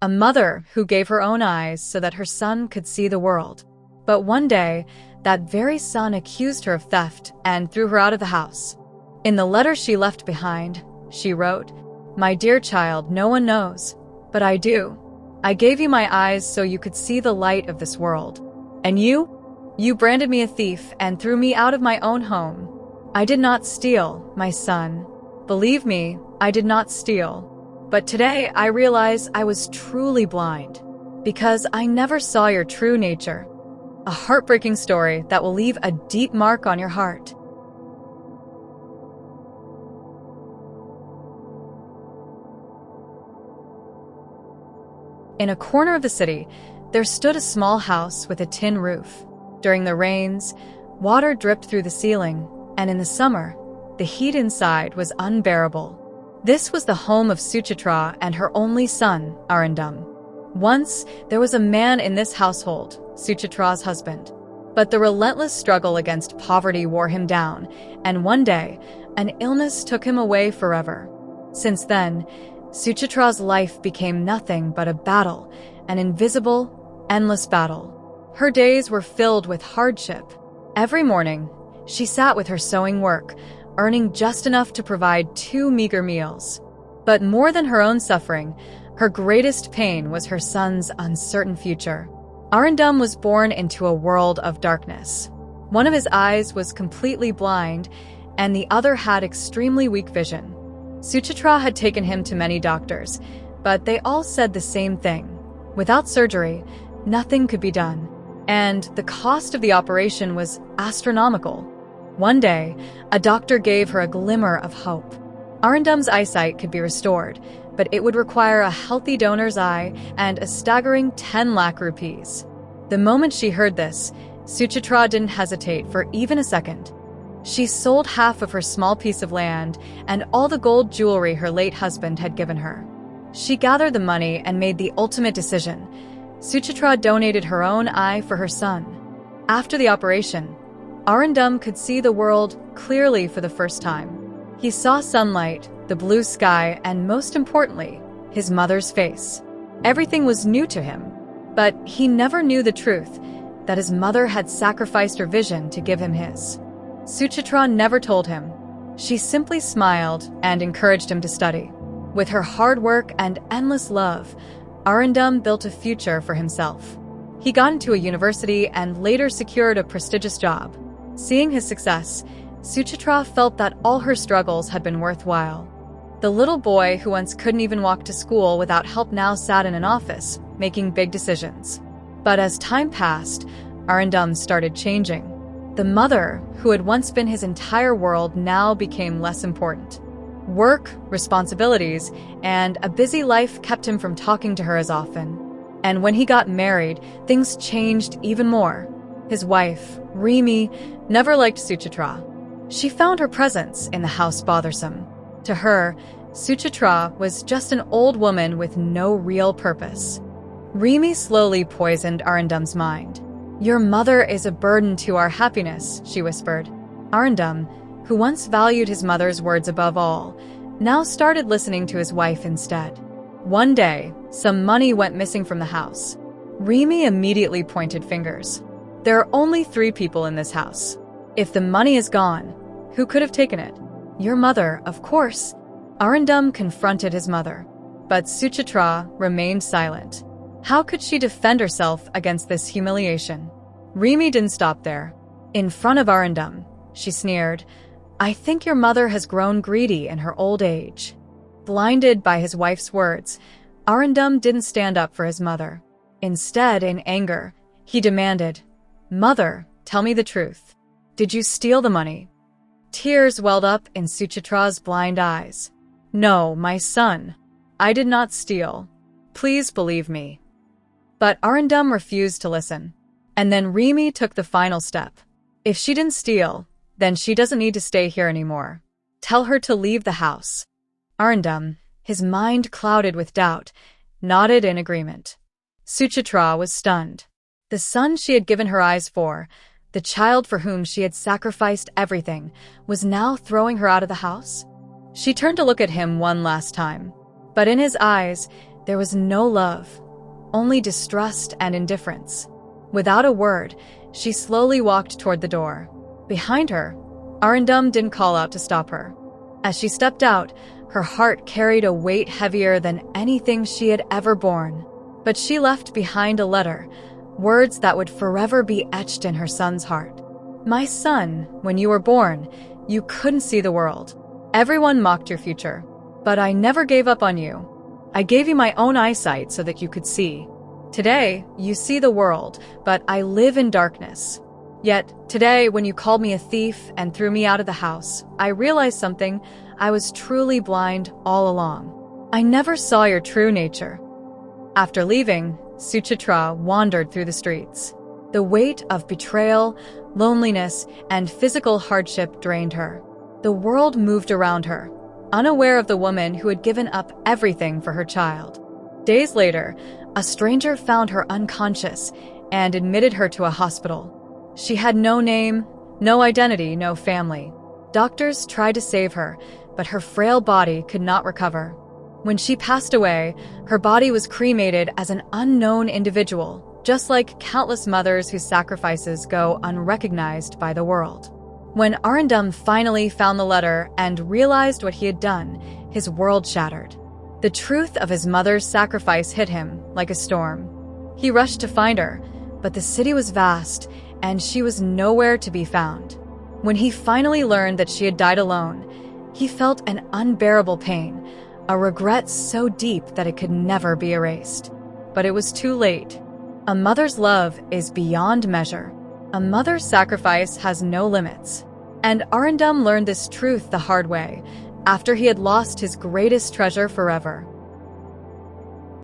a mother who gave her own eyes so that her son could see the world. But one day, that very son accused her of theft and threw her out of the house. In the letter she left behind, she wrote, "My dear child, no one knows, but I do. I gave you my eyes so you could see the light of this world. And you branded me a thief and threw me out of my own home. I did not steal, my son. Believe me, I did not steal. But today I realize I was truly blind, because I never saw your true nature." A heartbreaking story that will leave a deep mark on your heart. In a corner of the city, there stood a small house with a tin roof. During the rains, water dripped through the ceiling, and in the summer, the heat inside was unbearable. This was the home of Suchitra and her only son, Arindam. Once, there was a man in this household, Suchitra's husband. But the relentless struggle against poverty wore him down, and one day, an illness took him away forever. Since then, Suchitra's life became nothing but a battle, an invisible, endless battle. Her days were filled with hardship. Every morning, she sat with her sewing work, earning just enough to provide 2 meager meals. But more than her own suffering, her greatest pain was her son's uncertain future. Arindam was born into a world of darkness. One of his eyes was completely blind, and the other had extremely weak vision. Suchitra had taken him to many doctors, but they all said the same thing. Without surgery, nothing could be done, and the cost of the operation was astronomical. One day, a doctor gave her a glimmer of hope. Arindam's eyesight could be restored, but it would require a healthy donor's eye and a staggering 10 lakh rupees. The moment she heard this, Suchitra didn't hesitate for even a second. She sold half of her small piece of land and all the gold jewelry her late husband had given her. She gathered the money and made the ultimate decision. Suchitra donated her own eye for her son. After the operation, Arindam could see the world clearly for the first time. He saw sunlight, the blue sky, and most importantly, his mother's face. Everything was new to him, but he never knew the truth, that his mother had sacrificed her vision to give him his. Suchitra never told him. She simply smiled and encouraged him to study. With her hard work and endless love, Arindam built a future for himself. He got into a university and later secured a prestigious job. Seeing his success, Suchitra felt that all her struggles had been worthwhile. The little boy who once couldn't even walk to school without help now sat in an office, making big decisions. But as time passed, Arindam started changing. The mother, who had once been his entire world, now became less important. Work, responsibilities, and a busy life kept him from talking to her as often. And when he got married, things changed even more. His wife, Rimi, never liked Suchitra. She found her presence in the house bothersome. To her, Suchitra was just an old woman with no real purpose. Rimi slowly poisoned Arindam's mind. "Your mother is a burden to our happiness," she whispered. Arindam, who once valued his mother's words above all, now started listening to his wife instead. One day, some money went missing from the house. Rimi immediately pointed fingers. "There are only 3 people in this house. If the money is gone, who could have taken it? Your mother, of course." Arindam confronted his mother, but Suchitra remained silent. How could she defend herself against this humiliation? Rimi didn't stop there. In front of Arindam, she sneered, "I think your mother has grown greedy in her old age." Blinded by his wife's words, Arindam didn't stand up for his mother. Instead, in anger, he demanded, "Mother, tell me the truth. Did you steal the money?" Tears welled up in Suchitra's blind eyes. "No, my son. I did not steal. Please believe me." But Arindam refused to listen. And then Rimi took the final step. "If she didn't steal, then she doesn't need to stay here anymore. Tell her to leave the house." Arindam, his mind clouded with doubt, nodded in agreement. Suchitra was stunned. The son she had given her eyes for, the child for whom she had sacrificed everything, was now throwing her out of the house? She turned to look at him one last time, but in his eyes, There was no love, only distrust and indifference. Without a word, she slowly walked toward the door. Behind her, Arundum didn't call out to stop her. As she stepped out, her heart carried a weight heavier than anything she had ever borne. But she left behind a letter, words that would forever be etched in her son's heart. "My son, when you were born, you couldn't see the world. Everyone mocked your future. But I never gave up on you. I gave you my own eyesight so that you could see. Today, you see the world, but I live in darkness. Yet, today, when you called me a thief and threw me out of the house, I realized something. I was truly blind all along. I never saw your true nature." After leaving, Suchitra wandered through the streets. The weight of betrayal, loneliness, and physical hardship drained her. The world moved around her, unaware of the woman who had given up everything for her child. Days later, a stranger found her unconscious and admitted her to a hospital. She had no name, no identity, no family. Doctors tried to save her, but her frail body could not recover. When she passed away, her body was cremated as an unknown individual, just like countless mothers whose sacrifices go unrecognized by the world. When Arundum finally found the letter and realized what he had done, his world shattered. The truth of his mother's sacrifice hit him like a storm. He rushed to find her, but the city was vast, and she was nowhere to be found. When he finally learned that she had died alone, he felt an unbearable pain, a regret so deep that it could never be erased. But it was too late. A mother's love is beyond measure. A mother's sacrifice has no limits. And Arundum learned this truth the hard way, after he had lost his greatest treasure forever.